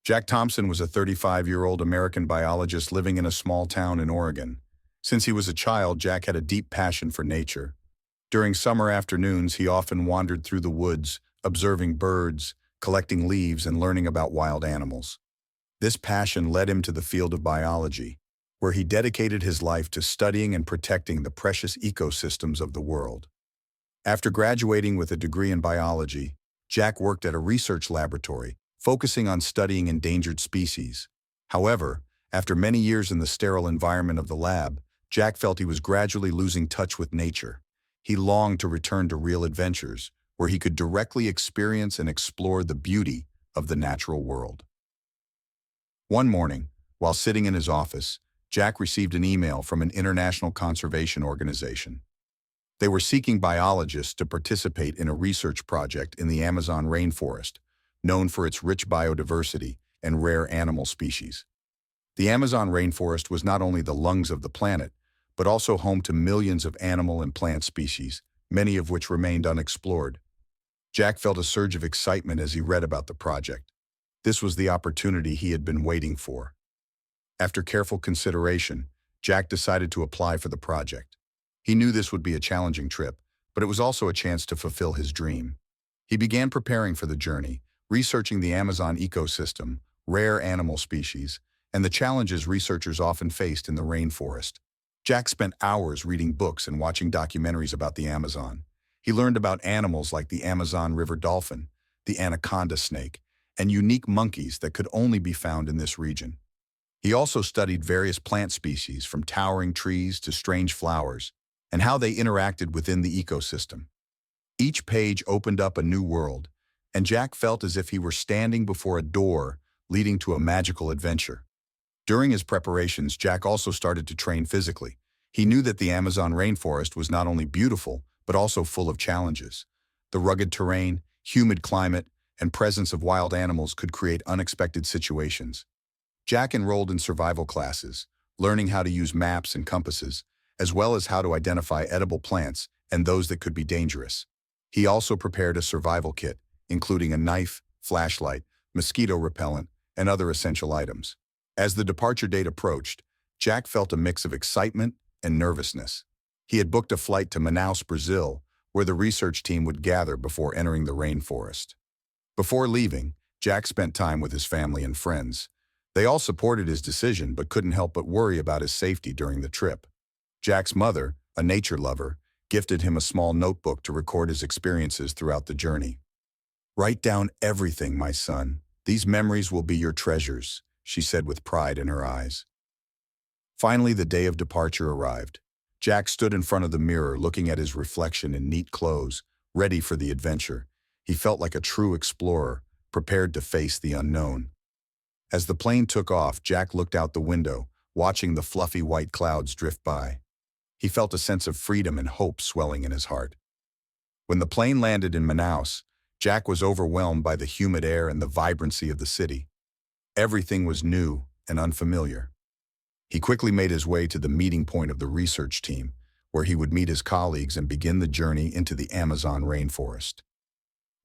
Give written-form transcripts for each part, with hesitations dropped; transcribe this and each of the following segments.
Jack Thompson was a 35-year-old American biologist living in a small town in Oregon. Since he was a child, Jack had a deep passion for nature. During summer afternoons, he often wandered through the woods, observing birds, collecting leaves, and learning about wild animals. This passion led him to the field of biology, where he dedicated his life to studying and protecting the precious ecosystems of the world. After graduating with a degree in biology, Jack worked at a research laboratory, focusing on studying endangered species. However, after many years in the sterile environment of the lab, Jack felt he was gradually losing touch with nature. He longed to return to real adventures, where he could directly experience and explore the beauty of the natural world. One morning, while sitting in his office, Jack received an email from an international conservation organization. They were seeking biologists to participate in a research project in the Amazon rainforest, known for its rich biodiversity and rare animal species. The Amazon rainforest was not only the lungs of the planet, but also home to millions of animal and plant species, many of which remained unexplored. Jack felt a surge of excitement as he read about the project. This was the opportunity he had been waiting for. After careful consideration, Jack decided to apply for the project. He knew this would be a challenging trip, but it was also a chance to fulfill his dream. He began preparing for the journey, researching the Amazon ecosystem, rare animal species, and the challenges researchers often faced in the rainforest. Jack spent hours reading books and watching documentaries about the Amazon. He learned about animals like the Amazon river dolphin, the anaconda snake, and unique monkeys that could only be found in this region. He also studied various plant species, from towering trees to strange flowers, and how they interacted within the ecosystem. Each page opened up a new world, and Jack felt as if he were standing before a door leading to a magical adventure. During his preparations, Jack also started to train physically. He knew that the Amazon rainforest was not only beautiful, but also full of challenges. The rugged terrain, humid climate, and presence of wild animals could create unexpected situations. Jack enrolled in survival classes, learning how to use maps and compasses, as well as how to identify edible plants and those that could be dangerous. He also prepared a survival kit, including a knife, flashlight, mosquito repellent, and other essential items. As the departure date approached, Jack felt a mix of excitement and nervousness. He had booked a flight to Manaus, Brazil, where the research team would gather before entering the rainforest. Before leaving, Jack spent time with his family and friends. They all supported his decision but couldn't help but worry about his safety during the trip. Jack's mother, a nature lover, gifted him a small notebook to record his experiences throughout the journey. "Write down everything, my son. These memories will be your treasures," she said with pride in her eyes. Finally, the day of departure arrived. Jack stood in front of the mirror looking at his reflection in neat clothes, ready for the adventure. He felt like a true explorer, prepared to face the unknown. As the plane took off, Jack looked out the window, watching the fluffy white clouds drift by. He felt a sense of freedom and hope swelling in his heart. When the plane landed in Manaus, Jack was overwhelmed by the humid air and the vibrancy of the city. Everything was new and unfamiliar. He quickly made his way to the meeting point of the research team, where he would meet his colleagues and begin the journey into the Amazon rainforest.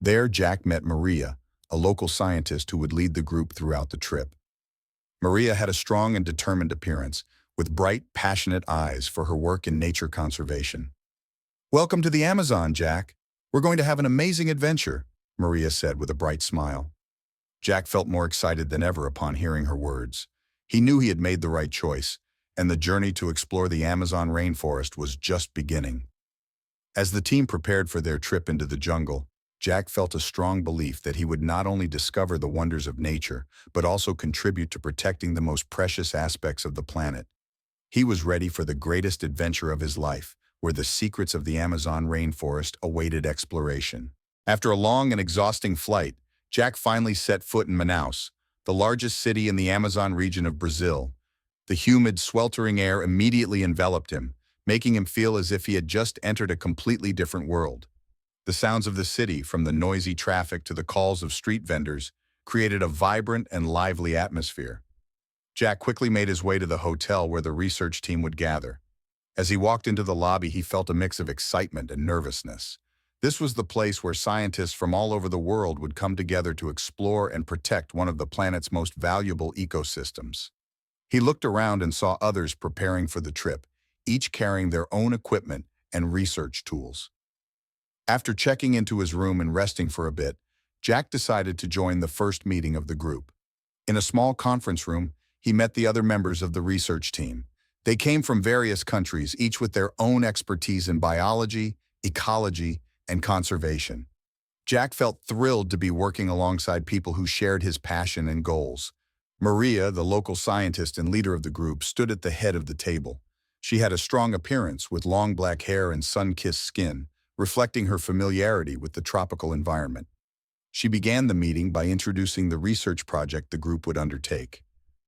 There, Jack met Maria, a local scientist who would lead the group throughout the trip. Maria had a strong and determined appearance, with bright, passionate eyes for her work in nature conservation. "Welcome to the Amazon, Jack. We're going to have an amazing adventure," Maria said with a bright smile. Jack felt more excited than ever upon hearing her words. He knew he had made the right choice, and the journey to explore the Amazon rainforest was just beginning. As the team prepared for their trip into the jungle, Jack felt a strong belief that he would not only discover the wonders of nature, but also contribute to protecting the most precious aspects of the planet. He was ready for the greatest adventure of his life, where the secrets of the Amazon rainforest awaited exploration. After a long and exhausting flight, Jack finally set foot in Manaus, the largest city in the Amazon region of Brazil. The humid, sweltering air immediately enveloped him, making him feel as if he had just entered a completely different world. The sounds of the city, from the noisy traffic to the calls of street vendors, created a vibrant and lively atmosphere. Jack quickly made his way to the hotel where the research team would gather. As he walked into the lobby, he felt a mix of excitement and nervousness. This was the place where scientists from all over the world would come together to explore and protect one of the planet's most valuable ecosystems. He looked around and saw others preparing for the trip, each carrying their own equipment and research tools. After checking into his room and resting for a bit, Jack decided to join the first meeting of the group. In a small conference room, he met the other members of the research team. They came from various countries, each with their own expertise in biology, ecology, and conservation. Jack felt thrilled to be working alongside people who shared his passion and goals. Maria, the local scientist and leader of the group, stood at the head of the table. She had a strong appearance with long black hair and sun-kissed skin, reflecting her familiarity with the tropical environment. She began the meeting by introducing the research project the group would undertake.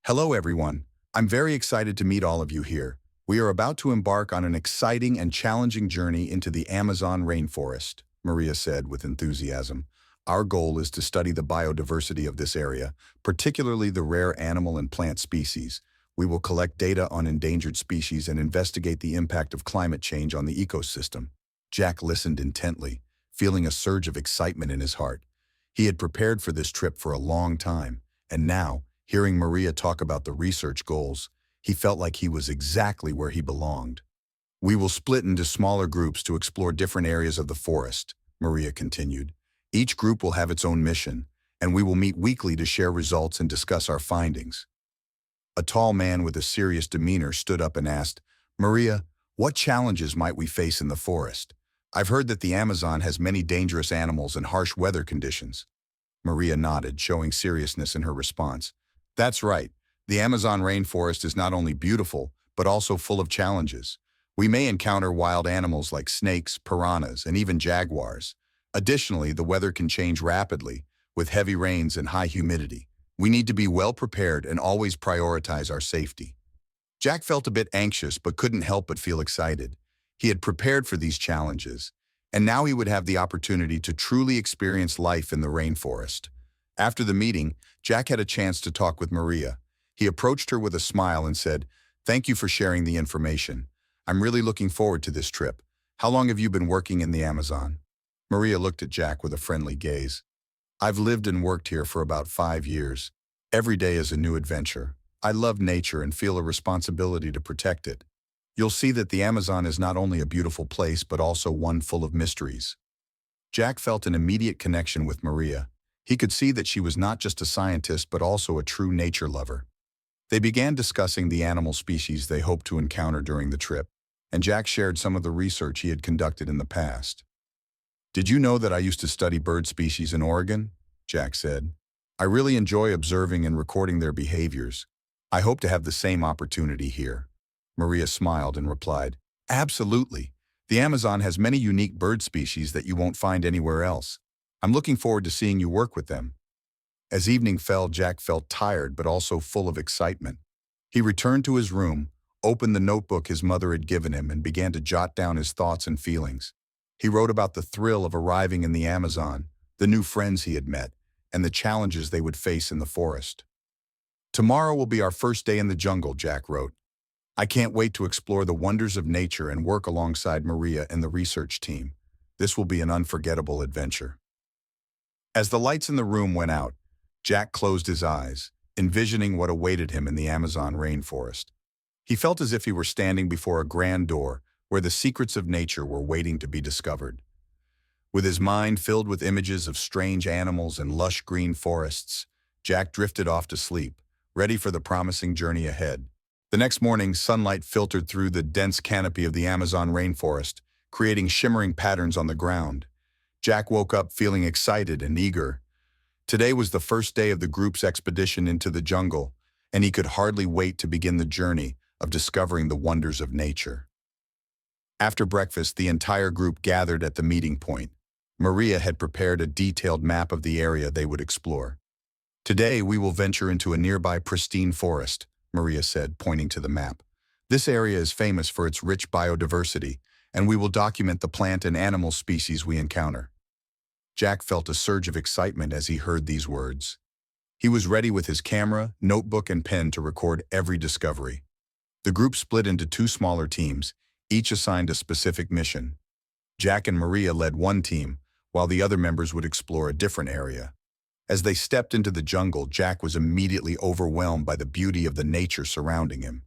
Hello, everyone. I'm very excited to meet all of you here. We are about to embark on an exciting and challenging journey into the Amazon rainforest, Maria said with enthusiasm. Our goal is to study the biodiversity of this area, particularly the rare animal and plant species. We will collect data on endangered species and investigate the impact of climate change on the ecosystem. Jack listened intently, feeling a surge of excitement in his heart. He had prepared for this trip for a long time, and now, hearing Maria talk about the research goals, he felt like he was exactly where he belonged. We will split into smaller groups to explore different areas of the forest, Maria continued. Each group will have its own mission, and we will meet weekly to share results and discuss our findings. A tall man with a serious demeanor stood up and asked, Maria, what challenges might we face in the forest? I've heard that the Amazon has many dangerous animals and harsh weather conditions. Maria nodded, showing seriousness in her response. That's right. The Amazon rainforest is not only beautiful, but also full of challenges. We may encounter wild animals like snakes, piranhas, and even jaguars. Additionally, the weather can change rapidly, with heavy rains and high humidity. We need to be well prepared and always prioritize our safety. Jack felt a bit anxious but couldn't help but feel excited. He had prepared for these challenges, and now he would have the opportunity to truly experience life in the rainforest. After the meeting, Jack had a chance to talk with Maria. He approached her with a smile and said, Thank you for sharing the information. I'm really looking forward to this trip. How long have you been working in the Amazon? Maria looked at Jack with a friendly gaze. I've lived and worked here for about 5 years. Every day is a new adventure. I love nature and feel a responsibility to protect it. You'll see that the Amazon is not only a beautiful place, but also one full of mysteries. Jack felt an immediate connection with Maria. He could see that she was not just a scientist, but also a true nature lover. They began discussing the animal species they hoped to encounter during the trip, and Jack shared some of the research he had conducted in the past. Did you know that I used to study bird species in Oregon? Jack said. I really enjoy observing and recording their behaviors. I hope to have the same opportunity here. Maria smiled and replied, Absolutely. The Amazon has many unique bird species that you won't find anywhere else. I'm looking forward to seeing you work with them. As evening fell, Jack felt tired but also full of excitement. He returned to his room, opened the notebook his mother had given him, and began to jot down his thoughts and feelings. He wrote about the thrill of arriving in the Amazon, the new friends he had met, and the challenges they would face in the forest. Tomorrow will be our first day in the jungle, Jack wrote. I can't wait to explore the wonders of nature and work alongside Maria and the research team. This will be an unforgettable adventure. As the lights in the room went out, Jack closed his eyes, envisioning what awaited him in the Amazon rainforest. He felt as if he were standing before a grand door where the secrets of nature were waiting to be discovered. With his mind filled with images of strange animals and lush green forests, Jack drifted off to sleep, ready for the promising journey ahead. The next morning, sunlight filtered through the dense canopy of the Amazon rainforest, creating shimmering patterns on the ground. Jack woke up feeling excited and eager. Today was the first day of the group's expedition into the jungle, and he could hardly wait to begin the journey of discovering the wonders of nature. After breakfast, the entire group gathered at the meeting point. Maria had prepared a detailed map of the area they would explore. Today, we will venture into a nearby pristine forest, Maria said, pointing to the map. This area is famous for its rich biodiversity, and we will document the plant and animal species we encounter. Jack felt a surge of excitement as he heard these words. He was ready with his camera, notebook, and pen to record every discovery. The group split into 2 smaller teams, each assigned a specific mission. Jack and Maria led one team, while the other members would explore a different area. As they stepped into the jungle, Jack was immediately overwhelmed by the beauty of the nature surrounding him.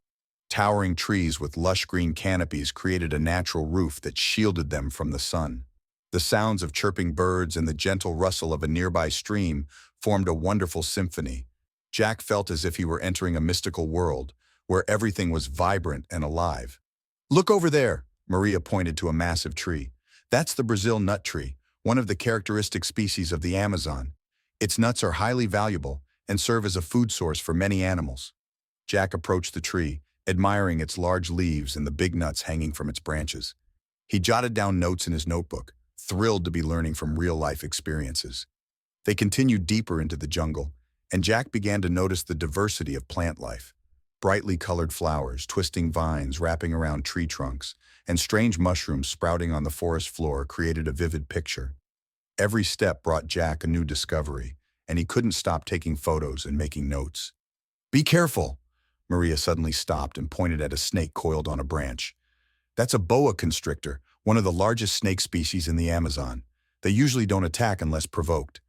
Towering trees with lush green canopies created a natural roof that shielded them from the sun. The sounds of chirping birds and the gentle rustle of a nearby stream formed a wonderful symphony. Jack felt as if he were entering a mystical world, where everything was vibrant and alive. "Look over there," Maria pointed to a massive tree. "That's the Brazil nut tree, one of the characteristic species of the Amazon. Its nuts are highly valuable and serve as a food source for many animals." Jack approached the tree, admiring its large leaves and the big nuts hanging from its branches. He jotted down notes in his notebook, thrilled to be learning from real-life experiences. They continued deeper into the jungle, and Jack began to notice the diversity of plant life. Brightly colored flowers, twisting vines wrapping around tree trunks, and strange mushrooms sprouting on the forest floor created a vivid picture. Every step brought Jack a new discovery, and he couldn't stop taking photos and making notes. "Be careful!" Maria suddenly stopped and pointed at a snake coiled on a branch. "That's a boa constrictor, one of the largest snake species in the Amazon. They usually don't attack unless provoked."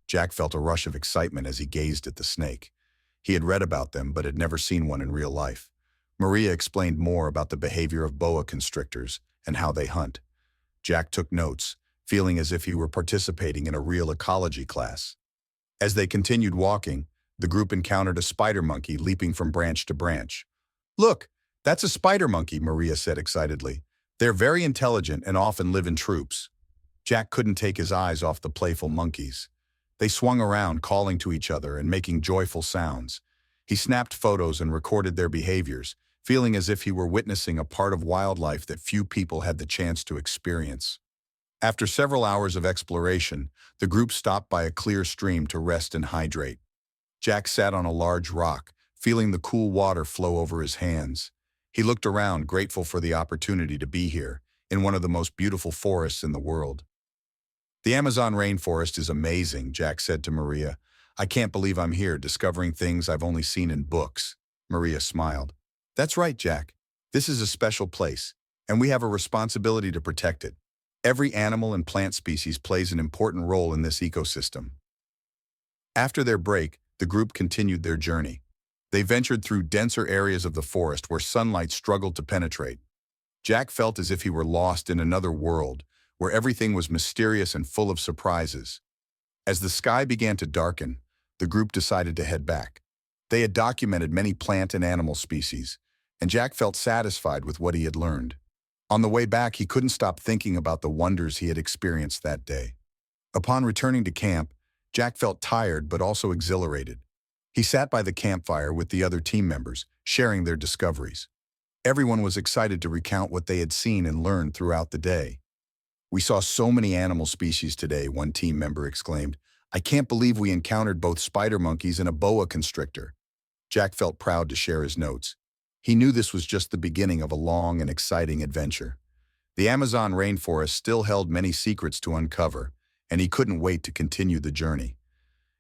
Jack felt a rush of excitement as he gazed at the snake. He had read about them but had never seen one in real life. Maria explained more about the behavior of boa constrictors and how they hunt. Jack took notes, feeling as if he were participating in a real ecology class. As they continued walking, the group encountered a spider monkey leaping from branch to branch. "Look, that's a spider monkey," Maria said excitedly. "They're very intelligent and often live in troops." Jack couldn't take his eyes off the playful monkeys. They swung around, calling to each other and making joyful sounds. He snapped photos and recorded their behaviors, feeling as if he were witnessing a part of wildlife that few people had the chance to experience. After several hours of exploration, the group stopped by a clear stream to rest and hydrate. Jack sat on a large rock, feeling the cool water flow over his hands. He looked around, grateful for the opportunity to be here, in one of the most beautiful forests in the world. "The Amazon rainforest is amazing," Jack said to Maria. "I can't believe I'm here, discovering things I've only seen in books." Maria smiled. "That's right, Jack. This is a special place, and we have a responsibility to protect it. Every animal and plant species plays an important role in this ecosystem." After their break, the group continued their journey. They ventured through denser areas of the forest where sunlight struggled to penetrate. Jack felt as if he were lost in another world, where everything was mysterious and full of surprises. As the sky began to darken, the group decided to head back. They had documented many plant and animal species, and Jack felt satisfied with what he had learned. On the way back, he couldn't stop thinking about the wonders he had experienced that day. Upon returning to camp, Jack felt tired but also exhilarated. He sat by the campfire with the other team members, sharing their discoveries. Everyone was excited to recount what they had seen and learned throughout the day. "We saw so many animal species today," one team member exclaimed. "I can't believe we encountered both spider monkeys and a boa constrictor." Jack felt proud to share his notes. He knew this was just the beginning of a long and exciting adventure. The Amazon rainforest still held many secrets to uncover, and he couldn't wait to continue the journey.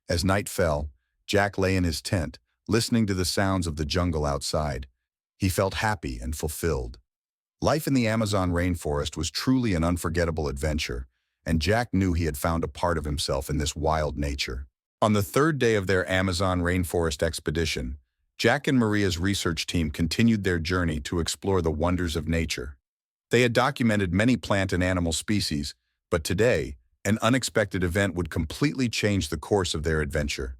As night fell, Jack lay in his tent, listening to the sounds of the jungle outside. He felt happy and fulfilled. Life in the Amazon rainforest was truly an unforgettable adventure, and Jack knew he had found a part of himself in this wild nature. On the third day of their Amazon rainforest expedition, Jack and Maria's research team continued their journey to explore the wonders of nature. They had documented many plant and animal species, but today, an unexpected event would completely change the course of their adventure.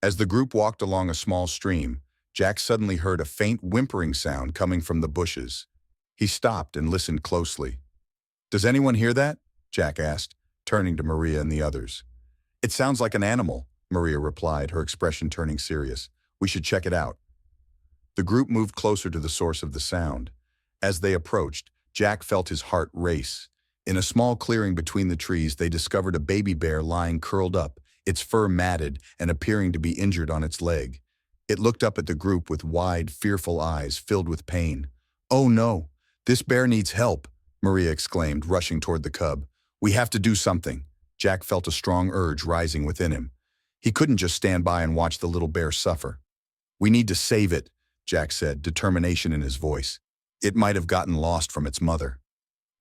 As the group walked along a small stream, Jack suddenly heard a faint whimpering sound coming from the bushes. He stopped and listened closely. "Does anyone hear that?" Jack asked, turning to Maria and the others. "It sounds like an animal," Maria replied, her expression turning serious. "We should check it out." The group moved closer to the source of the sound. As they approached, Jack felt his heart race. In a small clearing between the trees, they discovered a baby bear lying curled up, its fur matted and appearing to be injured on its leg. It looked up at the group with wide, fearful eyes filled with pain. "Oh no! This bear needs help," Maria exclaimed, rushing toward the cub. "We have to do something." Jack felt a strong urge rising within him. He couldn't just stand by and watch the little bear suffer. "We need to save it," Jack said, determination in his voice. "It might have gotten lost from its mother."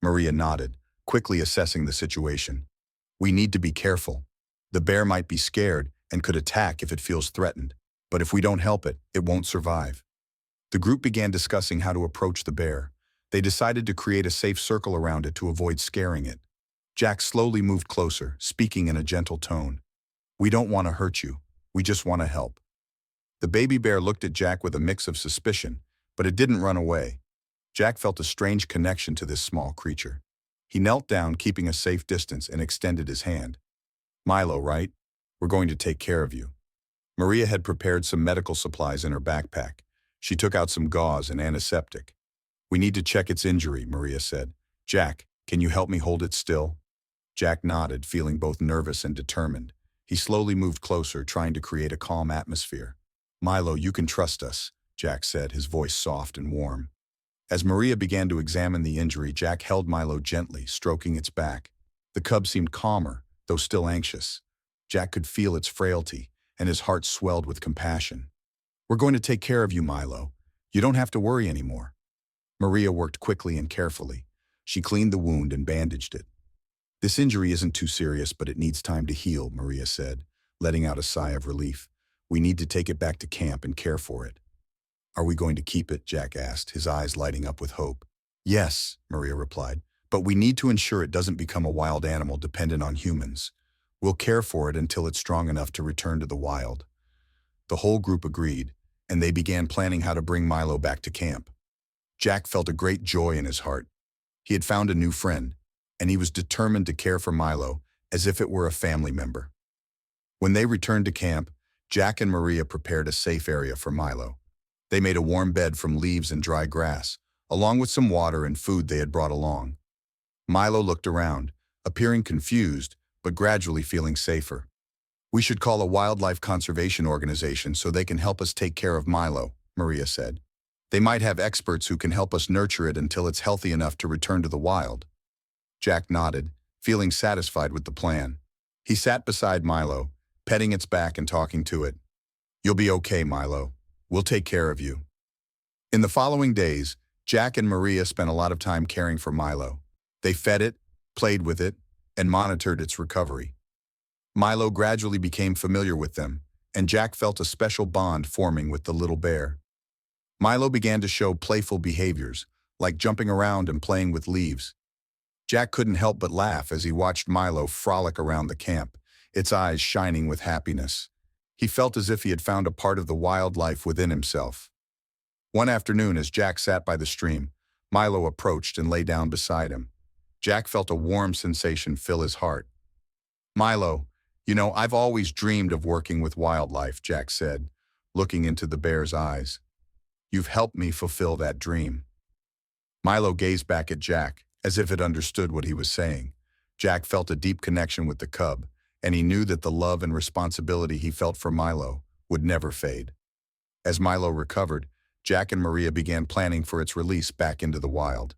Maria nodded. quickly assessing the situation. We need to be careful. The bear might be scared and could attack if it feels threatened, but if we don't help it, it won't survive. The group began discussing how to approach the bear. They decided to create a safe circle around it to avoid scaring it. Jack slowly moved closer, speaking in a gentle tone. We don't want to hurt you. We just want to help. The baby bear looked at Jack with a mix of suspicion, but it didn't run away. Jack felt a strange connection to this small creature. He knelt down, keeping a safe distance, and extended his hand. Milo, right? We're going to take care of you. Maria had prepared some medical supplies in her backpack. She took out some gauze and antiseptic. We need to check its injury, Maria said. Jack, can you help me hold it still? Jack nodded, feeling both nervous and determined. He slowly moved closer, trying to create a calm atmosphere. Milo, you can trust us, Jack said, his voice soft and warm. As Maria began to examine the injury, Jack held Milo gently, stroking its back. The cub seemed calmer, though still anxious. Jack could feel its frailty, and his heart swelled with compassion. We're going to take care of you, Milo. You don't have to worry anymore. Maria worked quickly and carefully. She cleaned the wound and bandaged it. This injury isn't too serious, but it needs time to heal, Maria said, letting out a sigh of relief. We need to take it back to camp and care for it. Are we going to keep it? Jack asked, his eyes lighting up with hope. Yes, Maria replied, but we need to ensure it doesn't become a wild animal dependent on humans. We'll care for it until it's strong enough to return to the wild. The whole group agreed, and they began planning how to bring Milo back to camp. Jack felt a great joy in his heart. He had found a new friend, and he was determined to care for Milo as if it were a family member. When they returned to camp, Jack and Maria prepared a safe area for Milo. They made a warm bed from leaves and dry grass, along with some water and food they had brought along. Milo looked around, appearing confused, but gradually feeling safer. We should call a wildlife conservation organization so they can help us take care of Milo, Maria said. They might have experts who can help us nurture it until it's healthy enough to return to the wild. Jack nodded, feeling satisfied with the plan. He sat beside Milo, petting its back and talking to it. You'll be okay, Milo. We'll take care of you. In the following days, Jack and Maria spent a lot of time caring for Milo. They fed it, played with it, and monitored its recovery. Milo gradually became familiar with them, and Jack felt a special bond forming with the little bear. Milo began to show playful behaviors, like jumping around and playing with leaves. Jack couldn't help but laugh as he watched Milo frolic around the camp, its eyes shining with happiness. He felt as if he had found a part of the wildlife within himself. One afternoon, as Jack sat by the stream, Milo approached and lay down beside him. Jack felt a warm sensation fill his heart. Milo, I've always dreamed of working with wildlife, Jack said, looking into the bear's eyes. You've helped me fulfill that dream. Milo gazed back at Jack, as if it understood what he was saying. Jack felt a deep connection with the cub, and he knew that the love and responsibility he felt for Milo would never fade. As Milo recovered, Jack and Maria began planning for its release back into the wild.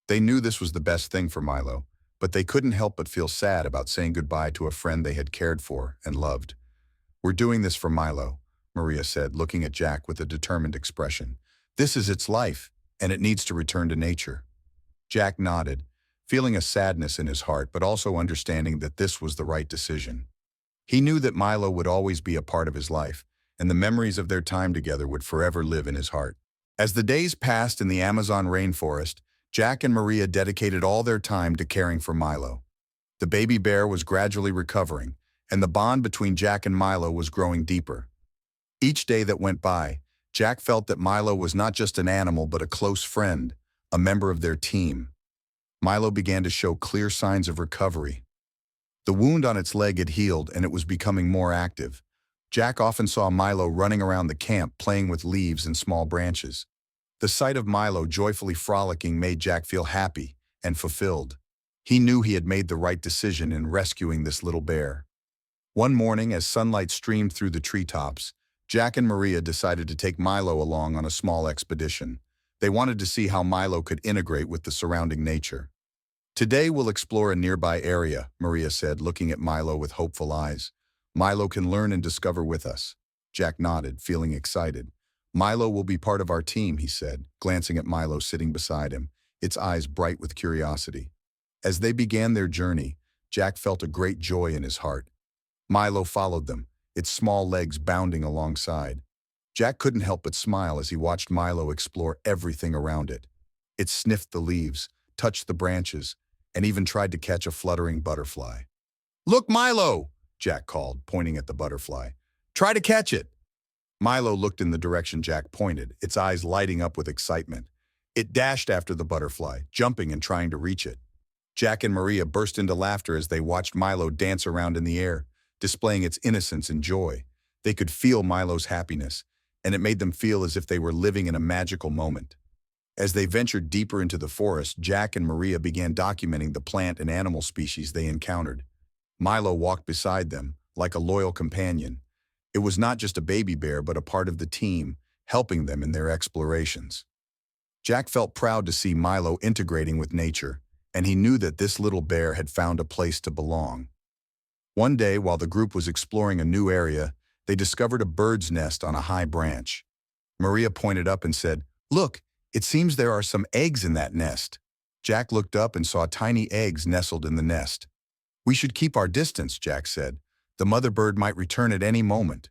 They knew this was the best thing for Milo, but they couldn't help but feel sad about saying goodbye to a friend they had cared for and loved. We're doing this for Milo, Maria said, looking at Jack with a determined expression. This is its life, and it needs to return to nature. Jack nodded, feeling a sadness in his heart, but also understanding that this was the right decision. He knew that Milo would always be a part of his life, and the memories of their time together would forever live in his heart. As the days passed in the Amazon rainforest, Jack and Maria dedicated all their time to caring for Milo. The baby bear was gradually recovering, and the bond between Jack and Milo was growing deeper. Each day that went by, Jack felt that Milo was not just an animal but a close friend, a member of their team. Milo began to show clear signs of recovery. The wound on its leg had healed and it was becoming more active. Jack often saw Milo running around the camp playing with leaves and small branches. The sight of Milo joyfully frolicking made Jack feel happy and fulfilled. He knew he had made the right decision in rescuing this little bear. One morning, as sunlight streamed through the treetops, Jack and Maria decided to take Milo along on a small expedition. They wanted to see how Milo could integrate with the surrounding nature. Today we'll explore a nearby area, Maria said, looking at Milo with hopeful eyes. Milo can learn and discover with us. Jack nodded, feeling excited. Milo will be part of our team, he said, glancing at Milo sitting beside him, its eyes bright with curiosity. As they began their journey, Jack felt a great joy in his heart. Milo followed them, its small legs bounding alongside. Jack couldn't help but smile as he watched Milo explore everything around it. It sniffed the leaves, touched the branches, and even tried to catch a fluttering butterfly. "Look, Milo!" Jack called, pointing at the butterfly. "Try to catch it!" Milo looked in the direction Jack pointed, its eyes lighting up with excitement. It dashed after the butterfly, jumping and trying to reach it. Jack and Maria burst into laughter as they watched Milo dance around in the air, displaying its innocence and joy. They could feel Milo's happiness, and it made them feel as if they were living in a magical moment. As they ventured deeper into the forest, Jack and Maria began documenting the plant and animal species they encountered. Milo walked beside them, like a loyal companion. It was not just a baby bear, but a part of the team, helping them in their explorations. Jack felt proud to see Milo integrating with nature, and he knew that this little bear had found a place to belong. One day, while the group was exploring a new area, they discovered a bird's nest on a high branch. Maria pointed up and said, "Look, it seems there are some eggs in that nest." Jack looked up and saw tiny eggs nestled in the nest. "We should keep our distance," Jack said. "The mother bird might return at any moment."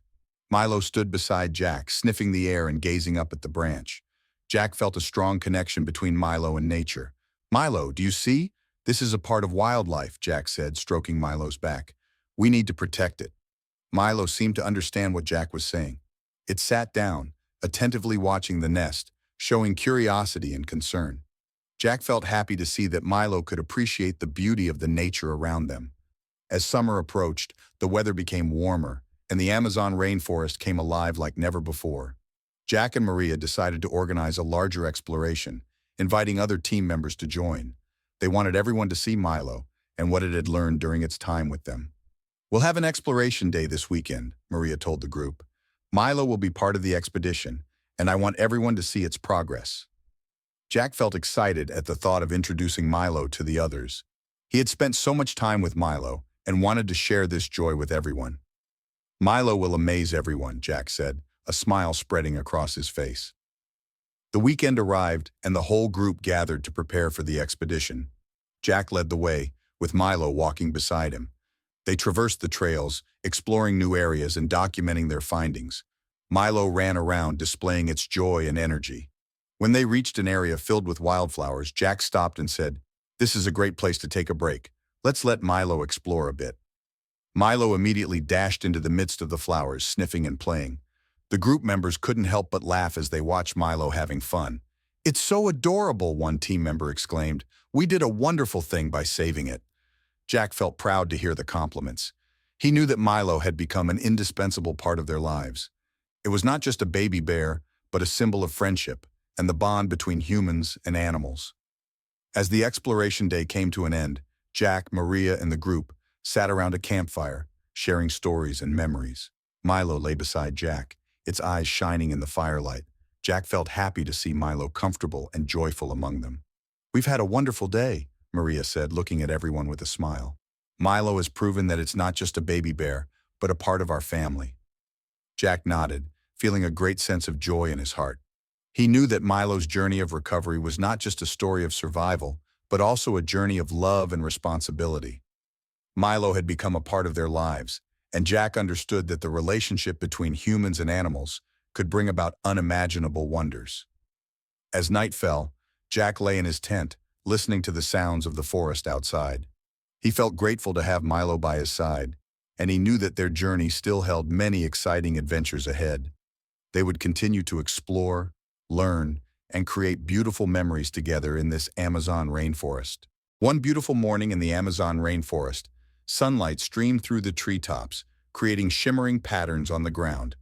Milo stood beside Jack, sniffing the air and gazing up at the branch. Jack felt a strong connection between Milo and nature. "Milo, do you see? This is a part of wildlife," Jack said, stroking Milo's back. "We need to protect it." Milo seemed to understand what Jack was saying. It sat down, attentively watching the nest, showing curiosity and concern. Jack felt happy to see that Milo could appreciate the beauty of the nature around them. As summer approached, the weather became warmer, and the Amazon rainforest came alive like never before. Jack and Maria decided to organize a larger exploration, inviting other team members to join. They wanted everyone to see Milo and what it had learned during its time with them. "We'll have an exploration day this weekend," Maria told the group. "Milo will be part of the expedition, and I want everyone to see its progress." Jack felt excited at the thought of introducing Milo to the others. He had spent so much time with Milo and wanted to share this joy with everyone. "Milo will amaze everyone," Jack said, a smile spreading across his face. The weekend arrived, and the whole group gathered to prepare for the expedition. Jack led the way, with Milo walking beside him. They traversed the trails, exploring new areas and documenting their findings. Milo ran around, displaying its joy and energy. When they reached an area filled with wildflowers, Jack stopped and said, "This is a great place to take a break. Let's let Milo explore a bit." Milo immediately dashed into the midst of the flowers, sniffing and playing. The group members couldn't help but laugh as they watched Milo having fun. "It's so adorable," one team member exclaimed. "We did a wonderful thing by saving it." Jack felt proud to hear the compliments. He knew that Milo had become an indispensable part of their lives. It was not just a baby bear, but a symbol of friendship and the bond between humans and animals. As the exploration day came to an end, Jack, Maria, and the group sat around a campfire, sharing stories and memories. Milo lay beside Jack, its eyes shining in the firelight. Jack felt happy to see Milo comfortable and joyful among them. "We've had a wonderful day," Maria said, looking at everyone with a smile. "Milo has proven that it's not just a baby bear, but a part of our family." Jack nodded, feeling a great sense of joy in his heart. He knew that Milo's journey of recovery was not just a story of survival, but also a journey of love and responsibility. Milo had become a part of their lives, and Jack understood that the relationship between humans and animals could bring about unimaginable wonders. As night fell, Jack lay in his tent, listening to the sounds of the forest outside. He felt grateful to have Milo by his side, and he knew that their journey still held many exciting adventures ahead. They would continue to explore, learn, and create beautiful memories together in this Amazon rainforest. One beautiful morning in the Amazon rainforest, sunlight streamed through the treetops, creating shimmering patterns on the ground.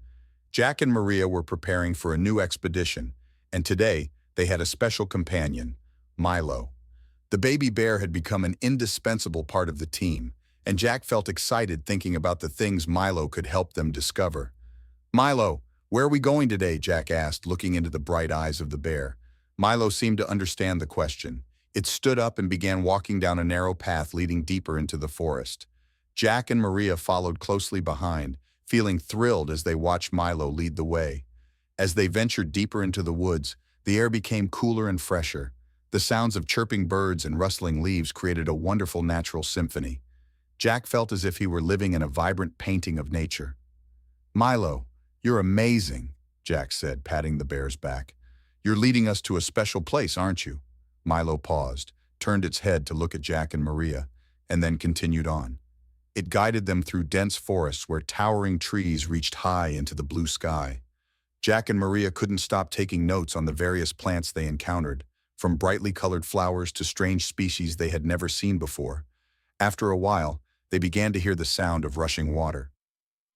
Jack and Maria were preparing for a new expedition, and today they had a special companion, Milo. The baby bear had become an indispensable part of the team, and Jack felt excited thinking about the things Milo could help them discover. "Milo, where are we going today?" Jack asked, looking into the bright eyes of the bear. Milo seemed to understand the question. It stood up and began walking down a narrow path leading deeper into the forest. Jack and Maria followed closely behind, feeling thrilled as they watched Milo lead the way. As they ventured deeper into the woods, the air became cooler and fresher. The sounds of chirping birds and rustling leaves created a wonderful natural symphony. Jack felt as if he were living in a vibrant painting of nature. "Milo, you're amazing," Jack said, patting the bear's back. "You're leading us to a special place, aren't you?" Milo paused, turned its head to look at Jack and Maria, and then continued on. It guided them through dense forests where towering trees reached high into the blue sky. Jack and Maria couldn't stop taking notes on the various plants they encountered, from brightly colored flowers to strange species they had never seen before. After a while, they began to hear the sound of rushing water.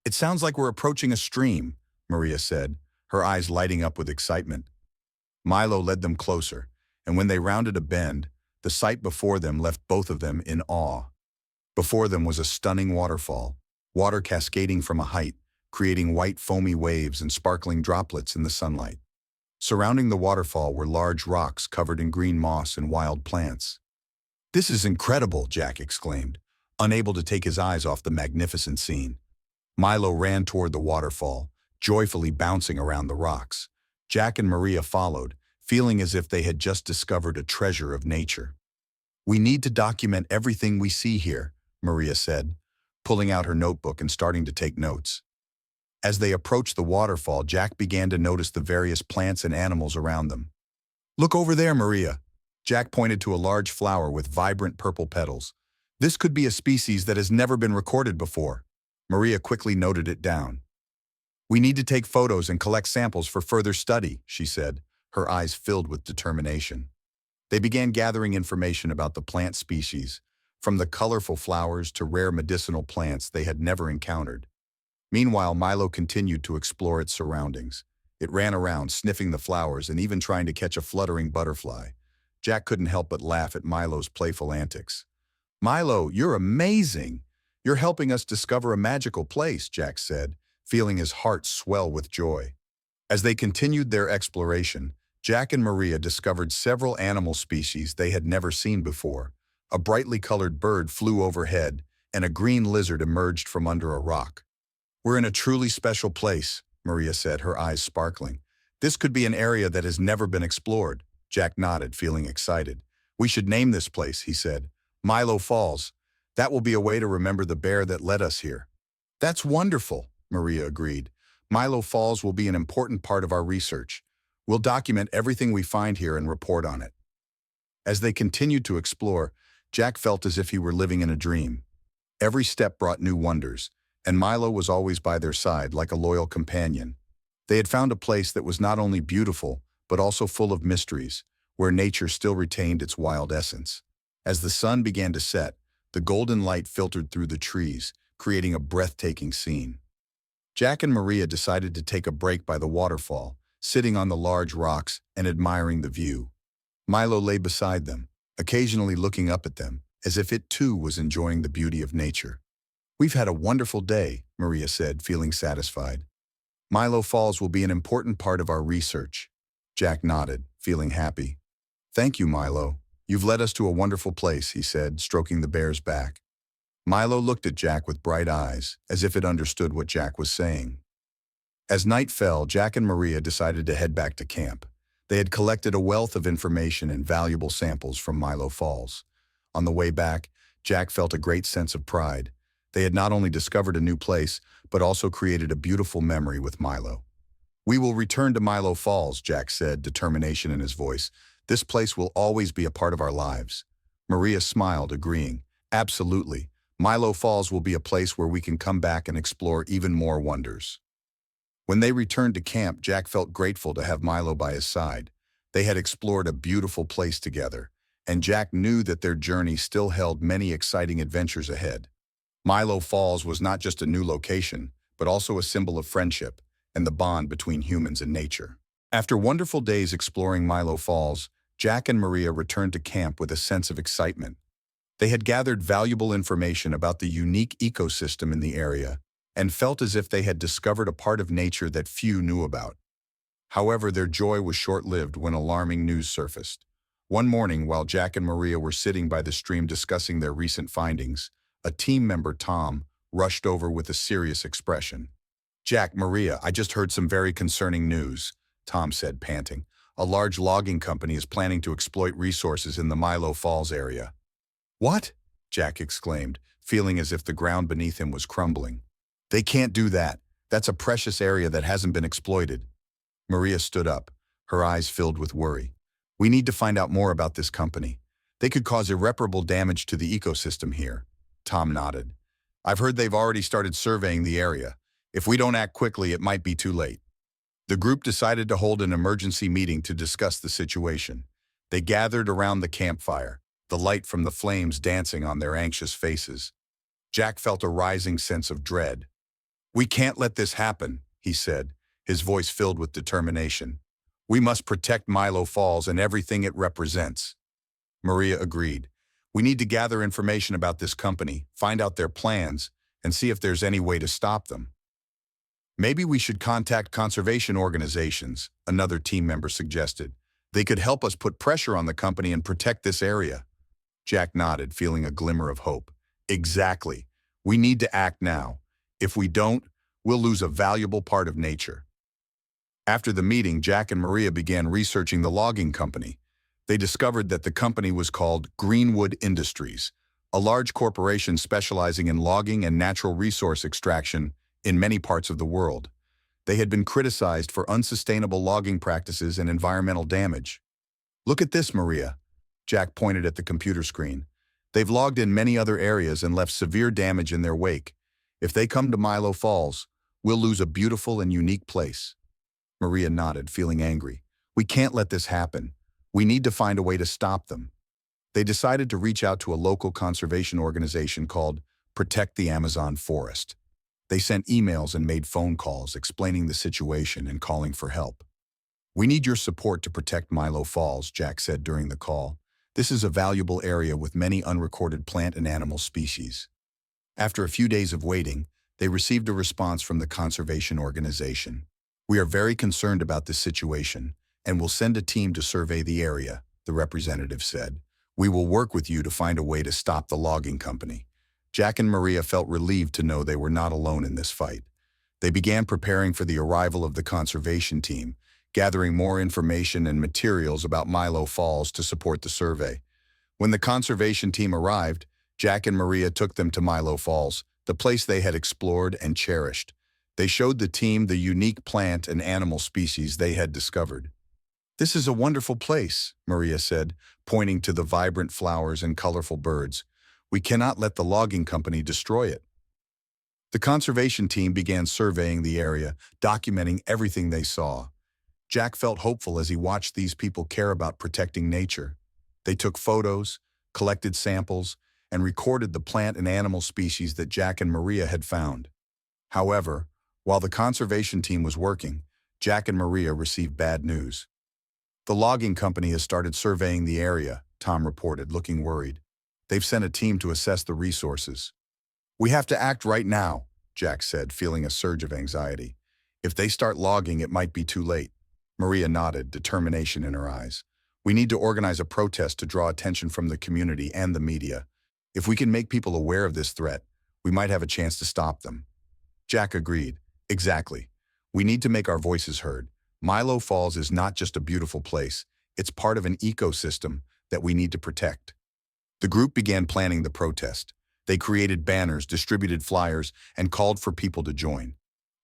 "It sounds like we're approaching a stream," Maria said, her eyes lighting up with excitement. Milo led them closer, and when they rounded a bend, the sight before them left both of them in awe. Before them was a stunning waterfall, water cascading from a height, creating white foamy waves and sparkling droplets in the sunlight. Surrounding the waterfall were large rocks covered in green moss and wild plants. "This is incredible," Jack exclaimed, unable to take his eyes off the magnificent scene. Milo ran toward the waterfall, joyfully bouncing around the rocks. Jack and Maria followed, feeling as if they had just discovered a treasure of nature. "We need to document everything we see here," Maria said, pulling out her notebook and starting to take notes. As they approached the waterfall, Jack began to notice the various plants and animals around them. "Look over there, Maria." Jack pointed to a large flower with vibrant purple petals. "This could be a species that has never been recorded before." Maria quickly noted it down. "We need to take photos and collect samples for further study," she said, her eyes filled with determination. They began gathering information about the plant species, from the colorful flowers to rare medicinal plants they had never encountered. Meanwhile, Milo continued to explore its surroundings. It ran around, sniffing the flowers and even trying to catch a fluttering butterfly. Jack couldn't help but laugh at Milo's playful antics. "Milo, you're amazing! You're helping us discover a magical place," Jack said, feeling his heart swell with joy. As they continued their exploration, Jack and Maria discovered several animal species they had never seen before. A brightly colored bird flew overhead, and a green lizard emerged from under a rock. "We're in a truly special place," Maria said, her eyes sparkling. "This could be an area that has never been explored." Jack nodded, feeling excited. "We should name this place," he said. "Milo Falls. That will be a way to remember the bear that led us here." "That's wonderful," Maria agreed. "Milo Falls will be an important part of our research. We'll document everything we find here and report on it." As they continued to explore, Jack felt as if he were living in a dream. Every step brought new wonders, and Milo was always by their side like a loyal companion. They had found a place that was not only beautiful, but also full of mysteries, where nature still retained its wild essence. As the sun began to set, the golden light filtered through the trees, creating a breathtaking scene. Jack and Maria decided to take a break by the waterfall, sitting on the large rocks and admiring the view. Milo lay beside them, occasionally looking up at them, as if it too was enjoying the beauty of nature. "We've had a wonderful day," Maria said, feeling satisfied. "Milo Falls will be an important part of our research." Jack nodded, feeling happy. "Thank you, Milo. You've led us to a wonderful place," he said, stroking the bear's back. Milo looked at Jack with bright eyes, as if it understood what Jack was saying. As night fell, Jack and Maria decided to head back to camp. They had collected a wealth of information and valuable samples from Milo Falls. On the way back, Jack felt a great sense of pride. They had not only discovered a new place, but also created a beautiful memory with Milo. "We will return to Milo Falls," Jack said, determination in his voice. "This place will always be a part of our lives." Maria smiled, agreeing. "Absolutely. Milo Falls will be a place where we can come back and explore even more wonders." When they returned to camp, Jack felt grateful to have Milo by his side. They had explored a beautiful place together, and Jack knew that their journey still held many exciting adventures ahead. Milo Falls was not just a new location, but also a symbol of friendship and the bond between humans and nature. After wonderful days exploring Milo Falls, Jack and Maria returned to camp with a sense of excitement. They had gathered valuable information about the unique ecosystem in the area and felt as if they had discovered a part of nature that few knew about. However, their joy was short-lived when alarming news surfaced. One morning, while Jack and Maria were sitting by the stream discussing their recent findings, a team member, Tom, rushed over with a serious expression. "Jack, Maria, I just heard some very concerning news," Tom said, panting. A large logging company is planning to exploit resources in the Milo Falls area. What? Jack exclaimed, feeling as if the ground beneath him was crumbling. They can't do that. That's a precious area that hasn't been exploited. Maria stood up, her eyes filled with worry. We need to find out more about this company. They could cause irreparable damage to the ecosystem here. Tom nodded. I've heard they've already started surveying the area. If we don't act quickly, it might be too late. The group decided to hold an emergency meeting to discuss the situation. They gathered around the campfire, the light from the flames dancing on their anxious faces. Jack felt a rising sense of dread. We can't let this happen, he said, his voice filled with determination. We must protect Milo Falls and everything it represents. Maria agreed. We need to gather information about this company, find out their plans, and see if there's any way to stop them. Maybe we should contact conservation organizations, another team member suggested. They could help us put pressure on the company and protect this area. Jack nodded, feeling a glimmer of hope. Exactly. We need to act now. If we don't, we'll lose a valuable part of nature. After the meeting, Jack and Maria began researching the logging company. They discovered that the company was called Greenwood Industries, a large corporation specializing in logging and natural resource extraction in many parts of the world. They had been criticized for unsustainable logging practices and environmental damage. Look at this, Maria. Jack pointed at the computer screen. They've logged in many other areas and left severe damage in their wake. If they come to Milo Falls, we'll lose a beautiful and unique place. Maria nodded, feeling angry. We can't let this happen. We need to find a way to stop them. They decided to reach out to a local conservation organization called Protect the Amazon Forest. They sent emails and made phone calls explaining the situation and calling for help. We need your support to protect Milo Falls, Jack said during the call. This is a valuable area with many unrecorded plant and animal species. After a few days of waiting, they received a response from the conservation organization. We are very concerned about this situation and will send a team to survey the area, the representative said. We will work with you to find a way to stop the logging company. Jack and Maria felt relieved to know they were not alone in this fight. They began preparing for the arrival of the conservation team, gathering more information and materials about Milo Falls to support the survey. When the conservation team arrived, Jack and Maria took them to Milo Falls, the place they had explored and cherished. They showed the team the unique plant and animal species they had discovered. This is a wonderful place, Maria said, pointing to the vibrant flowers and colorful birds. We cannot let the logging company destroy it. The conservation team began surveying the area, documenting everything they saw. Jack felt hopeful as he watched these people care about protecting nature. They took photos, collected samples, and recorded the plant and animal species that Jack and Maria had found. However, while the conservation team was working, Jack and Maria received bad news. The logging company has started surveying the area, Tom reported, looking worried. They've sent a team to assess the resources. We have to act right now, Jack said, feeling a surge of anxiety. If they start logging, it might be too late. Maria nodded, determination in her eyes. We need to organize a protest to draw attention from the community and the media. If we can make people aware of this threat, we might have a chance to stop them. Jack agreed. Exactly. We need to make our voices heard. Milo Falls is not just a beautiful place. It's part of an ecosystem that we need to protect. The group began planning the protest. They created banners, distributed flyers, and called for people to join.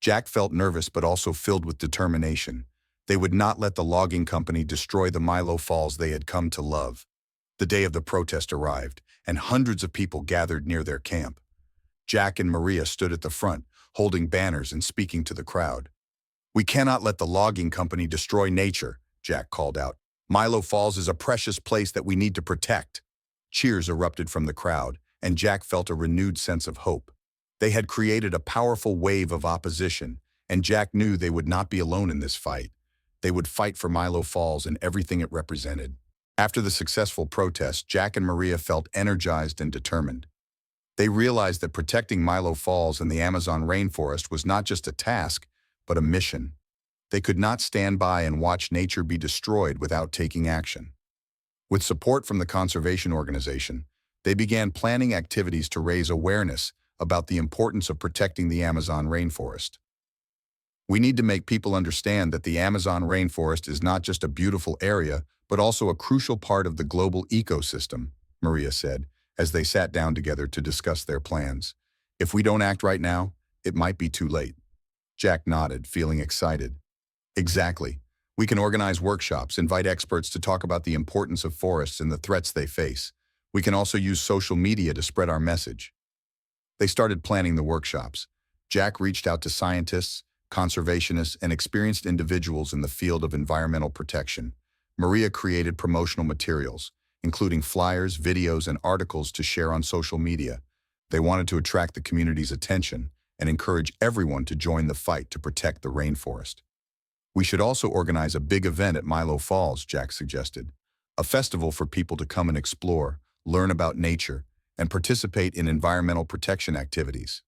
Jack felt nervous but also filled with determination. They would not let the logging company destroy the Milo Falls they had come to love. The day of the protest arrived, and hundreds of people gathered near their camp. Jack and Maria stood at the front, holding banners and speaking to the crowd. We cannot let the logging company destroy nature, Jack called out. Milo Falls is a precious place that we need to protect. Cheers erupted from the crowd, and Jack felt a renewed sense of hope. They had created a powerful wave of opposition, and Jack knew they would not be alone in this fight. They would fight for Milo Falls and everything it represented. After the successful protest, Jack and Maria felt energized and determined. They realized that protecting Milo Falls and the Amazon rainforest was not just a task, but a mission. They could not stand by and watch nature be destroyed without taking action. With support from the conservation organization, they began planning activities to raise awareness about the importance of protecting the Amazon rainforest. We need to make people understand that the Amazon rainforest is not just a beautiful area, but also a crucial part of the global ecosystem, Maria said, as they sat down together to discuss their plans. If we don't act right now, it might be too late. Jack nodded, feeling excited. Exactly. We can organize workshops, invite experts to talk about the importance of forests and the threats they face. We can also use social media to spread our message. They started planning the workshops. Jack reached out to scientists, conservationists, and experienced individuals in the field of environmental protection. Maria created promotional materials, including flyers, videos, and articles to share on social media. They wanted to attract the community's attention and encourage everyone to join the fight to protect the rainforest. We should also organize a big event at Milo Falls, Jack suggested. A festival for people to come and explore, learn about nature, and participate in environmental protection activities.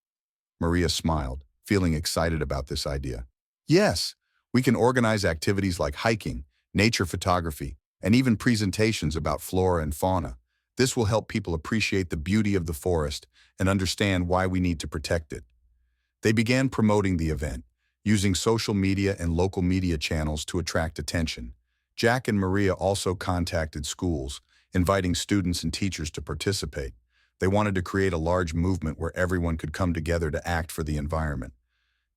Maria smiled, feeling excited about this idea. Yes, we can organize activities like hiking, nature photography, and even presentations about flora and fauna. This will help people appreciate the beauty of the forest and understand why we need to protect it. They began promoting the event, using social media and local media channels to attract attention. Jack and Maria also contacted schools, inviting students and teachers to participate. They wanted to create a large movement where everyone could come together to act for the environment.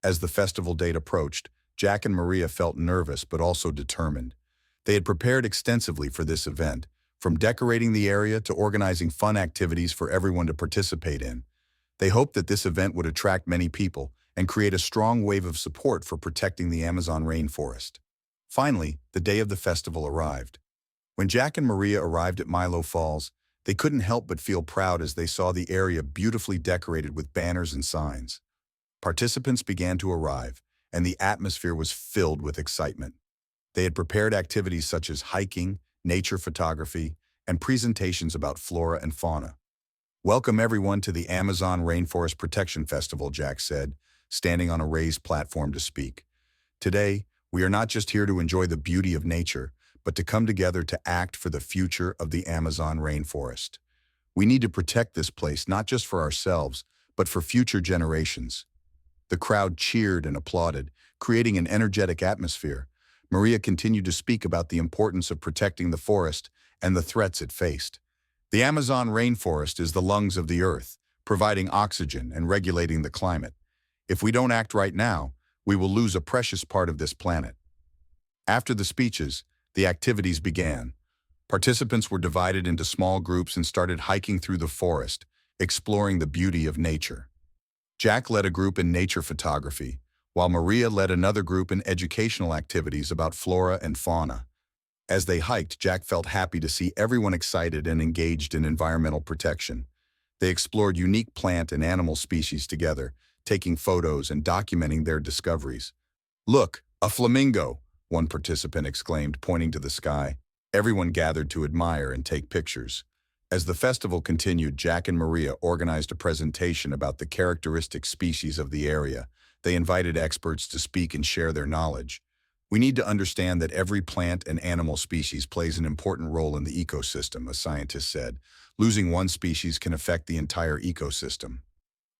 As the festival date approached, Jack and Maria felt nervous but also determined. They had prepared extensively for this event, from decorating the area to organizing fun activities for everyone to participate in. They hoped that this event would attract many people and create a strong wave of support for protecting the Amazon rainforest. Finally, the day of the festival arrived. When Jack and Maria arrived at Milo Falls, they couldn't help but feel proud as they saw the area beautifully decorated with banners and signs. Participants began to arrive, and the atmosphere was filled with excitement. They had prepared activities such as hiking, nature photography, and presentations about flora and fauna. Welcome everyone to the Amazon Rainforest Protection Festival, Jack said, standing on a raised platform to speak. Today, we are not just here to enjoy the beauty of nature, but to come together to act for the future of the Amazon rainforest. We need to protect this place not just for ourselves, but for future generations. The crowd cheered and applauded, creating an energetic atmosphere. Maria continued to speak about the importance of protecting the forest and the threats it faced. The Amazon rainforest is the lungs of the earth, providing oxygen and regulating the climate. If we don't act right now, we will lose a precious part of this planet. After the speeches, the activities began. Participants were divided into small groups and started hiking through the forest, exploring the beauty of nature. Jack led a group in nature photography, while Maria led another group in educational activities about flora and fauna. As they hiked, Jack felt happy to see everyone excited and engaged in environmental protection. They explored unique plant and animal species together, taking photos and documenting their discoveries. "Look, a flamingo!" one participant exclaimed, pointing to the sky. Everyone gathered to admire and take pictures. As the festival continued, Jack and Maria organized a presentation about the characteristic species of the area. They invited experts to speak and share their knowledge. We need to understand that every plant and animal species plays an important role in the ecosystem, a scientist said. Losing one species can affect the entire ecosystem.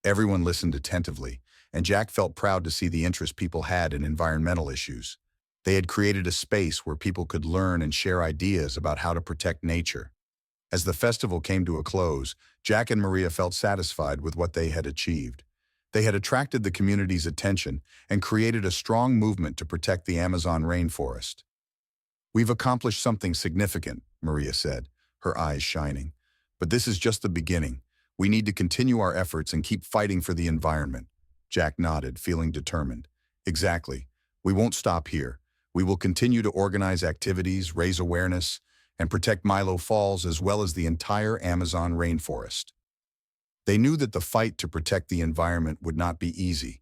Everyone listened attentively, and Jack felt proud to see the interest people had in environmental issues. They had created a space where people could learn and share ideas about how to protect nature. As the festival came to a close, Jack and Maria felt satisfied with what they had achieved. They had attracted the community's attention and created a strong movement to protect the Amazon rainforest. "We've accomplished something significant," Maria said, her eyes shining. "But this is just the beginning. We need to continue our efforts and keep fighting for the environment." Jack nodded, feeling determined. "Exactly. We won't stop here. We will continue to organize activities, raise awareness, and protect Milo Falls as well as the entire Amazon rainforest." They knew that the fight to protect the environment would not be easy,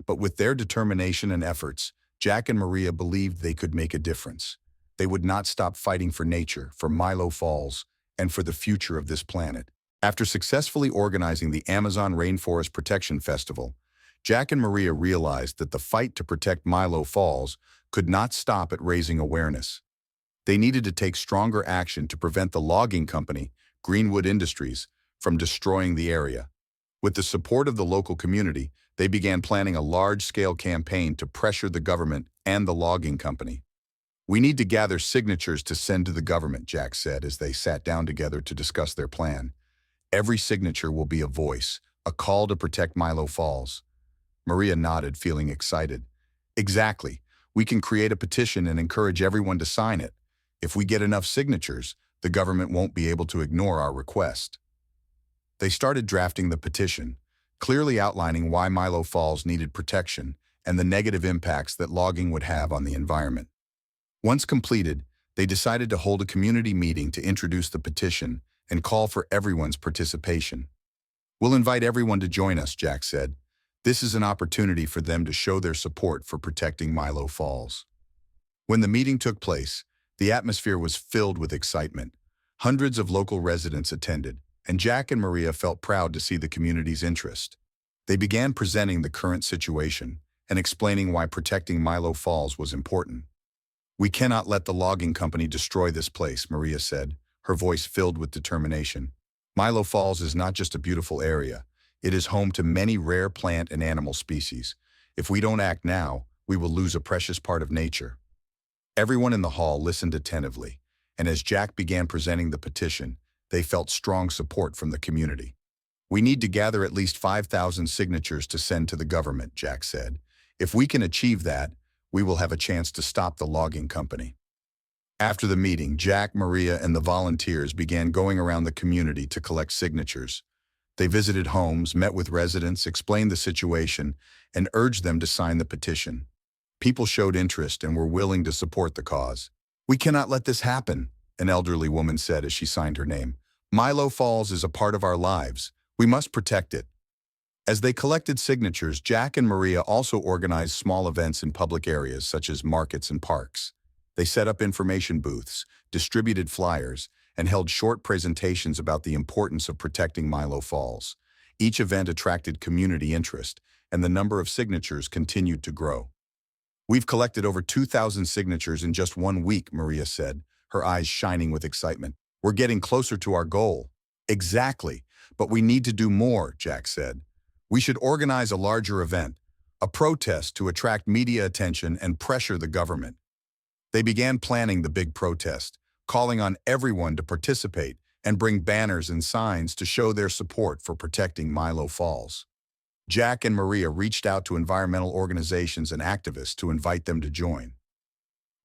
but with their determination and efforts, Jack and Maria believed they could make a difference. They would not stop fighting for nature, for Milo Falls, and for the future of this planet. After successfully organizing the Amazon Rainforest Protection Festival, Jack and Maria realized that the fight to protect Milo Falls could not stop at raising awareness. They needed to take stronger action to prevent the logging company, Greenwood Industries, from destroying the area. With the support of the local community, they began planning a large-scale campaign to pressure the government and the logging company. "We need to gather signatures to send to the government," Jack said as they sat down together to discuss their plan. "Every signature will be a voice, a call to protect Milo Falls." Maria nodded, feeling excited. "Exactly. We can create a petition and encourage everyone to sign it. If we get enough signatures, the government won't be able to ignore our request." They started drafting the petition, clearly outlining why Milo Falls needed protection and the negative impacts that logging would have on the environment. Once completed, they decided to hold a community meeting to introduce the petition and call for everyone's participation. "We'll invite everyone to join us," Jack said. "This is an opportunity for them to show their support for protecting Milo Falls." When the meeting took place, the atmosphere was filled with excitement. Hundreds of local residents attended, and Jack and Maria felt proud to see the community's interest. They began presenting the current situation and explaining why protecting Milo Falls was important. "We cannot let the logging company destroy this place," Maria said, her voice filled with determination. "Milo Falls is not just a beautiful area. It is home to many rare plant and animal species. If we don't act now, we will lose a precious part of nature." Everyone in the hall listened attentively, and as Jack began presenting the petition, they felt strong support from the community. "We need to gather at least 5,000 signatures to send to the government," Jack said. "If we can achieve that, we will have a chance to stop the logging company." After the meeting, Jack, Maria, and the volunteers began going around the community to collect signatures. They visited homes, met with residents, explained the situation, and urged them to sign the petition. People showed interest and were willing to support the cause. "We cannot let this happen," an elderly woman said as she signed her name. "Milo Falls is a part of our lives. We must protect it." As they collected signatures, Jack and Maria also organized small events in public areas such as markets and parks. They set up information booths, distributed flyers, and held short presentations about the importance of protecting Milo Falls. Each event attracted community interest, and the number of signatures continued to grow. "We've collected over 2,000 signatures in just 1 week," Maria said, her eyes shining with excitement. "We're getting closer to our goal." "Exactly, but we need to do more," Jack said. "We should organize a larger event, a protest to attract media attention and pressure the government." They began planning the big protest, calling on everyone to participate and bring banners and signs to show their support for protecting Milo Falls. Jack and Maria reached out to environmental organizations and activists to invite them to join.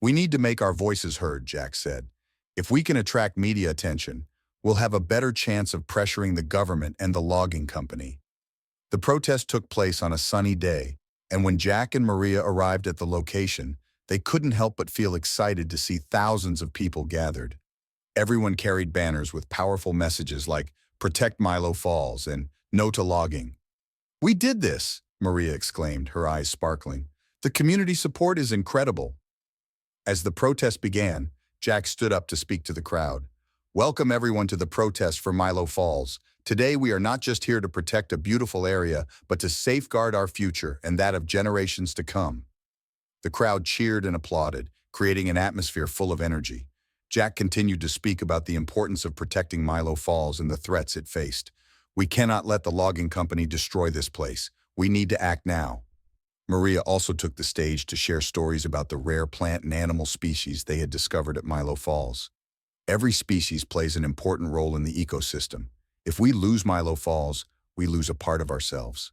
"We need to make our voices heard," Jack said. "If we can attract media attention, we'll have a better chance of pressuring the government and the logging company." The protest took place on a sunny day, and when Jack and Maria arrived at the location, they couldn't help but feel excited to see thousands of people gathered. Everyone carried banners with powerful messages like "Protect Milo Falls" and "No to logging." "We did this!" Maria exclaimed, her eyes sparkling. "The community support is incredible." As the protest began, Jack stood up to speak to the crowd. "Welcome everyone to the protest for Milo Falls. Today we are not just here to protect a beautiful area, but to safeguard our future and that of generations to come." The crowd cheered and applauded, creating an atmosphere full of energy. Jack continued to speak about the importance of protecting Milo Falls and the threats it faced. "We cannot let the logging company destroy this place. We need to act now." Maria also took the stage to share stories about the rare plant and animal species they had discovered at Milo Falls. Every species plays an important role in the ecosystem. If we lose Milo Falls, we lose a part of ourselves.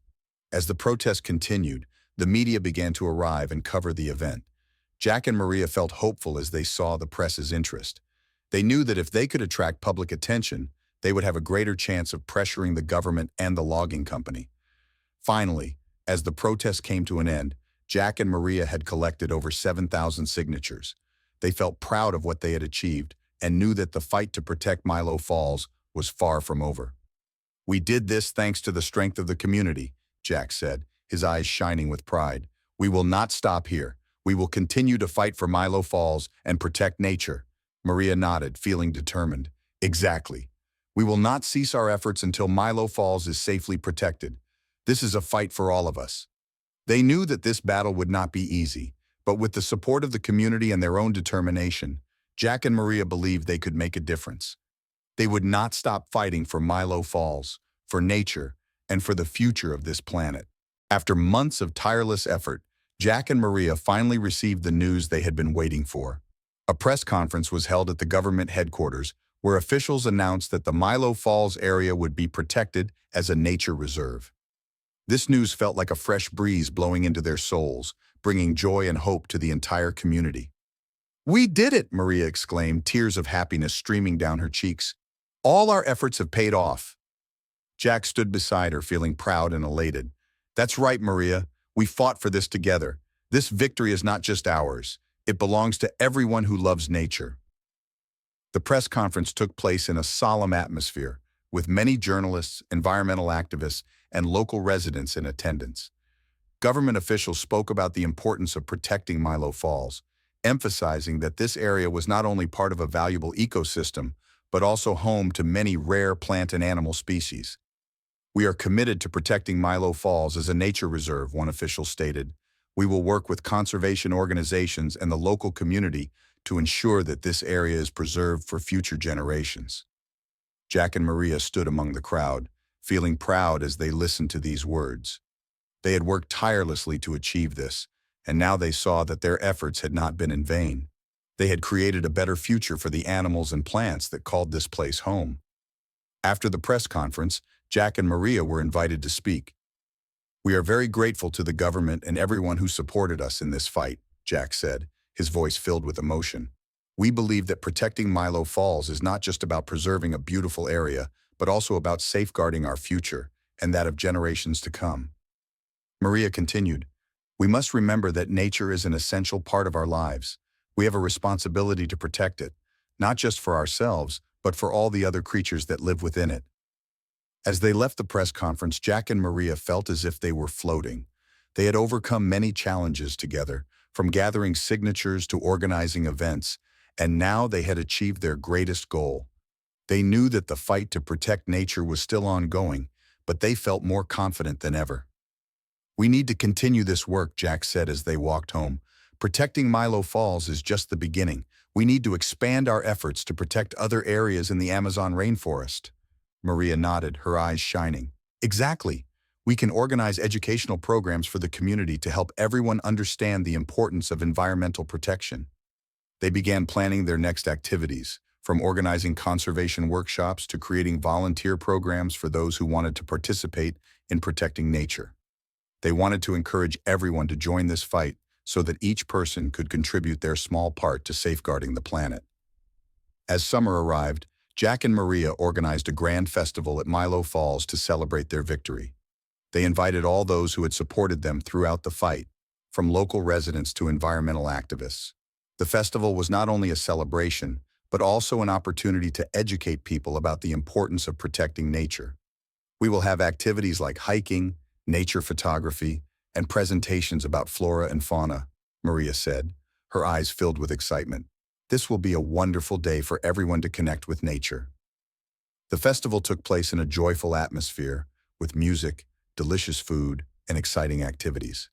As the protest continued, the media began to arrive and cover the event. Jack and Maria felt hopeful as they saw the press's interest. They knew that if they could attract public attention, they would have a greater chance of pressuring the government and the logging company. Finally, as the protest came to an end, Jack and Maria had collected over 7,000 signatures. They felt proud of what they had achieved and knew that the fight to protect Milo Falls was far from over. "We did this thanks to the strength of the community," Jack said, his eyes shining with pride. "We will not stop here. We will continue to fight for Milo Falls and protect nature." Maria nodded, feeling determined. "Exactly. We will not cease our efforts until Milo Falls is safely protected. This is a fight for all of us." They knew that this battle would not be easy, but with the support of the community and their own determination, Jack and Maria believed they could make a difference. They would not stop fighting for Milo Falls, for nature, and for the future of this planet. After months of tireless effort, Jack and Maria finally received the news they had been waiting for. A press conference was held at the government headquarters, where officials announced that the Milo Falls area would be protected as a nature reserve. This news felt like a fresh breeze blowing into their souls, bringing joy and hope to the entire community. "We did it!" Maria exclaimed, tears of happiness streaming down her cheeks. "All our efforts have paid off." Jack stood beside her, feeling proud and elated. "That's right, Maria. We fought for this together. This victory is not just ours. It belongs to everyone who loves nature." The press conference took place in a solemn atmosphere, with many journalists, environmental activists, and local residents in attendance. Government officials spoke about the importance of protecting Milo Falls, emphasizing that this area was not only part of a valuable ecosystem, but also home to many rare plant and animal species. "We are committed to protecting Milo Falls as a nature reserve," one official stated. "We will work with conservation organizations and the local community to ensure that this area is preserved for future generations." Jack and Maria stood among the crowd, feeling proud as they listened to these words. They had worked tirelessly to achieve this, and now they saw that their efforts had not been in vain. They had created a better future for the animals and plants that called this place home. After the press conference, Jack and Maria were invited to speak. "We are very grateful to the government and everyone who supported us in this fight," Jack said, his voice filled with emotion. "We believe that protecting Milo Falls is not just about preserving a beautiful area, but also about safeguarding our future and that of generations to come." Maria continued, "We must remember that nature is an essential part of our lives. We have a responsibility to protect it, not just for ourselves, but for all the other creatures that live within it." As they left the press conference, Jack and Maria felt as if they were floating. They had overcome many challenges together, from gathering signatures to organizing events, and now they had achieved their greatest goal. They knew that the fight to protect nature was still ongoing, but they felt more confident than ever. "We need to continue this work," Jack said as they walked home. "Protecting Milo Falls is just the beginning. We need to expand our efforts to protect other areas in the Amazon rainforest." Maria nodded, her eyes shining. "Exactly. We can organize educational programs for the community to help everyone understand the importance of environmental protection." They began planning their next activities, from organizing conservation workshops to creating volunteer programs for those who wanted to participate in protecting nature. They wanted to encourage everyone to join this fight so that each person could contribute their small part to safeguarding the planet. As summer arrived, Jack and Maria organized a grand festival at Milo Falls to celebrate their victory. They invited all those who had supported them throughout the fight, from local residents to environmental activists. The festival was not only a celebration, but also an opportunity to educate people about the importance of protecting nature. "We will have activities like hiking, nature photography, and presentations about flora and fauna," Maria said, her eyes filled with excitement. "This will be a wonderful day for everyone to connect with nature." The festival took place in a joyful atmosphere, with music, delicious food, and exciting activities.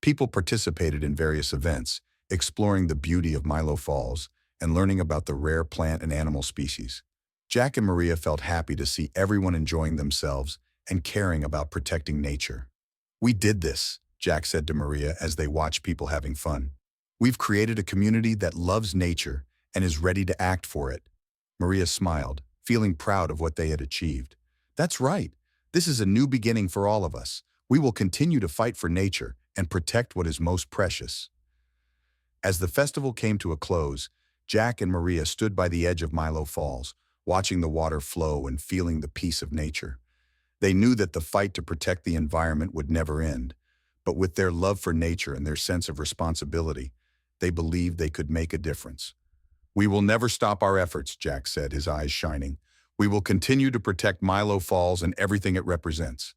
People participated in various events, exploring the beauty of Milo Falls and learning about the rare plant and animal species. Jack and Maria felt happy to see everyone enjoying themselves and caring about protecting nature. "We did this," Jack said to Maria as they watched people having fun. "We've created a community that loves nature and is ready to act for it." Maria smiled, feeling proud of what they had achieved. "That's right. This is a new beginning for all of us. We will continue to fight for nature and protect what is most precious." As the festival came to a close, Jack and Maria stood by the edge of Milo Falls, watching the water flow and feeling the peace of nature. They knew that the fight to protect the environment would never end, but with their love for nature and their sense of responsibility, they believed they could make a difference. "We will never stop our efforts," Jack said, his eyes shining. "We will continue to protect Milo Falls and everything it represents."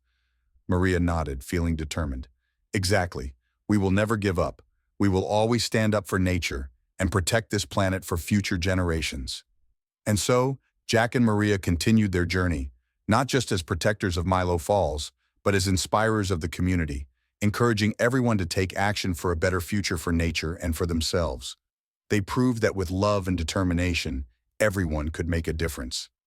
Maria nodded, feeling determined. "Exactly. We will never give up. We will always stand up for nature and protect this planet for future generations." And so, Jack and Maria continued their journey, not just as protectors of Milo Falls, but as inspirers of the community, encouraging everyone to take action for a better future for nature and for themselves. They proved that with love and determination, everyone could make a difference.